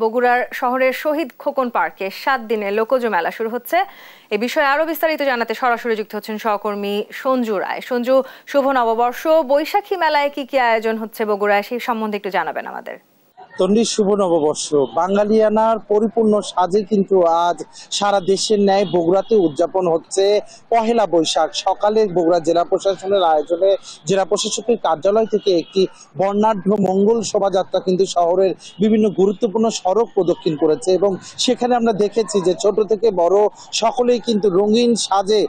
বগুড়ার শহরের শহীদ খোকন পার্কে 7 দিনের লোকজ মেলা শুরু হচ্ছে। এ বিষয়ে আরো বিস্তারিত জানাতে সরাসরি যুক্ত হচ্ছেন সহকর্মী সঞ্জু রায়। সঞ্জু, শুভ নববর্ষ। বৈশাখী মেলায় কি কি আয়োজন হচ্ছে বগুড়ায়, সেই সম্বন্ধে একটু জানাবেন আমাদের। তন্ডি, শুভ নববর্ষ। বাঙালিয়ানার পরিপূর্ণ সাজে কিন্তু আজ সারা দেশের ন্যায় বগুড়াতে উদযাপন হচ্ছে পহেলা বৈশাখ। সকালে বগুড়া জেলা প্রশাসনের আয়োজনে জেলা প্রশাসকের কার্যালয় থেকে একটি বর্ণাঢ্য মঙ্গল শোভাযাত্রা কিন্তু শহরের বিভিন্ন গুরুত্বপূর্ণ সড়ক প্রদক্ষিণ করেছে এবং সেখানে আমরা দেখেছি যে ছোট থেকে বড় সকলেই কিন্তু রঙিন সাজে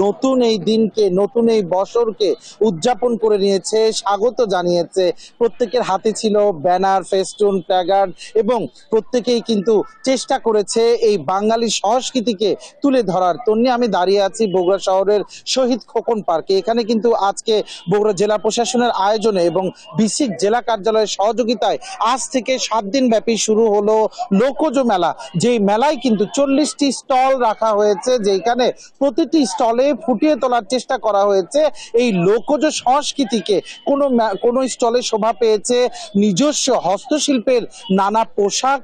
নতুন এই দিনকে, নতুন এই বছরকে উদযাপন করে নিয়েছে, স্বাগত জানিয়েছে। প্রত্যেকের হাতে ছিল ব্যানার, ফেস্টুন, প্ল্যাকার্ড এবং প্রত্যেকেই কিন্তু চেষ্টা করেছে এই বাঙালি সংস্কৃতিকে তুলে ধরার। তন্নি, আমি দাঁড়িয়ে আছি বগুড়া শহরের শহীদ খোকন পার্কে। এখানে কিন্তু আজকে বগুড়া জেলা প্রশাসনের আয়োজনে এবং বিসিক জেলা কার্যালয়ের সহযোগিতায় আজ থেকে 7 দিন ব্যাপী শুরু হলো লোকজ মেলা। যেই মেলায় কিন্তু 40টি স্টল রাখা হয়েছে, যেখানে প্রতিটি স্টলে ফুটিয়ে তোলার চেষ্টা করা হয়েছে এই লোকজ সংস্কৃতিকে। কোনো স্টলে শোভা পেয়েছে নিজস্ব হস্তশিল্পের নানা পোশাক,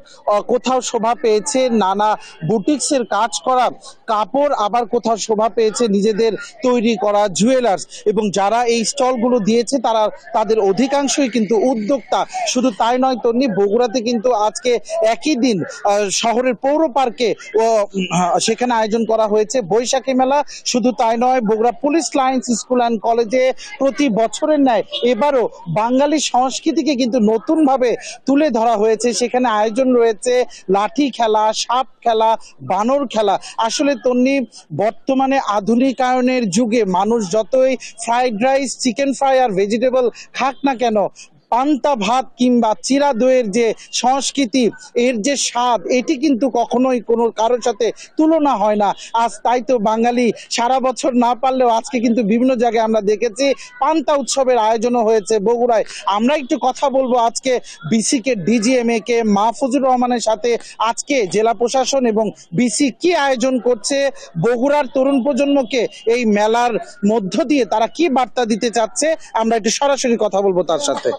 কোথাও শোভা পেয়েছে নানা বুটিক্সের কাজ করা কাপড়, আবার কোথাও শোভা পেয়েছে নিজেদের তৈরি করা জুয়েলার্স। এবং যারা এই স্টলগুলো দিয়েছে তাদের অধিকাংশই কিন্তু উদ্যোক্তা। শুধু তাই নয় তন্নি, বগুড়াতে কিন্তু আজকে একই দিন শহরের পৌর পার্কে সেখানে আয়োজন করা হয়েছে বৈশাখী মেলা। শুধু তাই নয়, Bogura police lines school and কলেজে প্রতি বছরের ন্যায় এবারও বাঙালি সংস্কৃতিকে কিন্তু নতুনভাবে তুলে ধরা হয়েছে। সেখানে আয়োজন রয়েছে লাঠি খেলা, সাপ খেলা, বানর খেলা। আসলে তন্নি, বর্তমানে আধুনিকায়নের যুগে মানুষ যতই ফ্রাইড রাইস, চিকেন ফ্রাই আর ভেজিটেবল খাক না কেন, পান্তা ভাত কিংবা চিরা দইয়ের যে সংস্কৃতি, এর যে স্বাদ, এটি কিন্তু কখনোই কোনো কারোর সাথে তুলনা হয় না। আজ তাই তো বাঙালি সারা বছর না পারলেও আজকে কিন্তু বিভিন্ন জায়গায় আমরা দেখেছি পান্তা উৎসবের আয়োজনও হয়েছে বগুড়ায়। আমরা একটু কথা বলবো আজকে বিসিকে ডিজিএমএ কে মাহফুজুর রহমানের সাথে। আজকে জেলা প্রশাসন এবং বিসি কি আয়োজন করছে, বগুড়ার তরুণ প্রজন্মকে এই মেলার মধ্য দিয়ে তারা কি বার্তা দিতে চাচ্ছে, আমরা একটু সরাসরি কথা বলবো তার সাথে।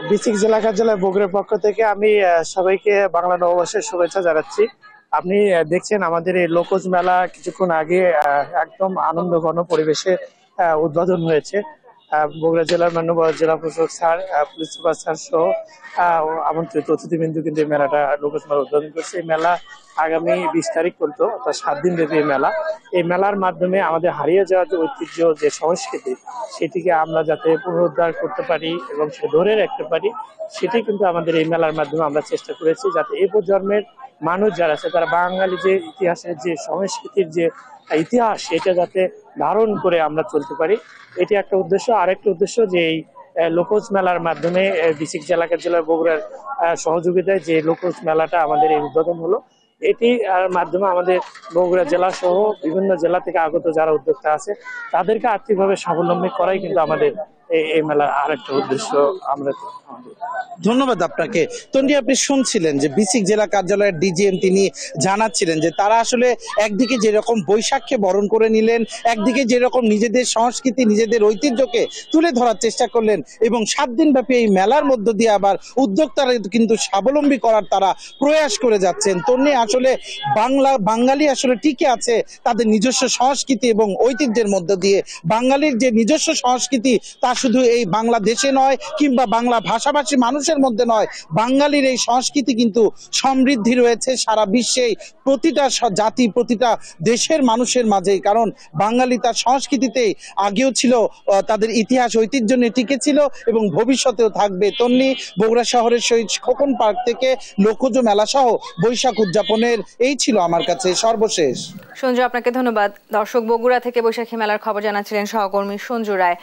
বিসিক জেলা কার্যালয় বগুড়ার পক্ষ থেকে আমি সবাইকে বাংলা নববর্ষের শুভেচ্ছা জানাচ্ছি। আপনি দেখছেন আমাদের এই লোকজ মেলা কিছুক্ষণ আগে একদম আনন্দঘন পরিবেশে উদ্বোধন হয়েছে। বগুড়া জেলার মাননীয় জেলা প্রশাসক স্যার, পুলিশ সুপার স্যার সহ আমন্ত্রিত অতিথিবৃন্দু কিন্তু এই মেলাটা লোকজ মেলা উদ্বোধন করছে। এই মেলা আগামী 20 তারিখ পর্যন্ত, অর্থাৎ 7 দিন ব্যাপী এই মেলা। এই মেলার মাধ্যমে আমাদের হারিয়ে যাওয়া যে ঐতিহ্য, যে সংস্কৃতি, সেটিকে আমরা যাতে পুনরুদ্ধার করতে পারি এবং সে ধরে রাখতে পারি, সেটি কিন্তু আমাদের এই মেলার মাধ্যমে আমরা চেষ্টা করেছি, যাতে এই প্রজন্মের মানুষ যারা আছে তারা বাঙালি যে ইতিহাসের, যে সংস্কৃতির যে ইতিহাস, এটা যাতে ধারণ করে আমরা চলতে পারি, এটি একটা উদ্দেশ্য। আরেকটা উদ্দেশ্য যে এই লোকজ মেলার মাধ্যমে বিসিক জেলা কার্যালয় বগুড়ার সহযোগিতায় যে লোকজ মেলাটা আমাদের এই উদ্বোধন হলো, এটি মাধ্যমে আমাদের বগুড়া জেলা সহ বিভিন্ন জেলা থেকে আগত যারা উদ্যোক্তা আছে তাদেরকে আর্থিকভাবে স্বাবলম্বী করাই কিন্তু আমাদের এই মেলার আরেকটা উদ্দেশ্য। আমরা ধন্যবাদ আপনাকে। তন্ডি, আপনি শুনছিলেন যে বিসিক জেলা কার্যালয়ের ডিজিএম তিনি জানাচ্ছিলেন যে তারা আসলে একদিকে যেরকম বৈশাখকে বরণ করে নিলেন, একদিকে যেরকম নিজেদের সংস্কৃতি, নিজেদের ঐতিহ্যকে তুলে ধরার চেষ্টা করলেন এবং 7 দিন ব্যাপী এই মেলার মধ্য দিয়ে আবার উদ্যোক্তারা কিন্তু স্বাবলম্বী করার তারা প্রয়াস করে যাচ্ছেন। তন্নি, আসলে বাঙালি আসলে টিকে আছে তাদের নিজস্ব সংস্কৃতি এবং ঐতিহ্যের মধ্য দিয়ে। বাঙালির যে নিজস্ব সংস্কৃতি তা শুধু এই বাংলাদেশে নয় কিংবা বাংলা ভাষাভাষী মানুষের মধ্যে নয়, বাঙালির এই সংস্কৃতি কিন্তু সমৃদ্ধি রয়েছে সারা বিশ্বেই, প্রতিটা জাতি, প্রতিটা দেশের মানুষের মাঝেই। কারণ বাঙালি তার সংস্কৃতিতেই আগেও ছিল, তাদের ইতিহাস ঐতিহ্য নিয়ে টিকে ছিল এবং ভবিষ্যতেও থাকবে। তন্নি, বগুড়া শহরের শহীদ খোকন পার্ক থেকে লোকজ মেলা সহ বৈশাখ উদযাপনের এই ছিল আমার কাছে সর্বশেষ। সঞ্জু, আপনাকে ধন্যবাদ। দর্শক, বগুড়া থেকে বৈশাখী মেলার খবর জানাচ্ছিলেন সহকর্মী সঞ্জু রায়।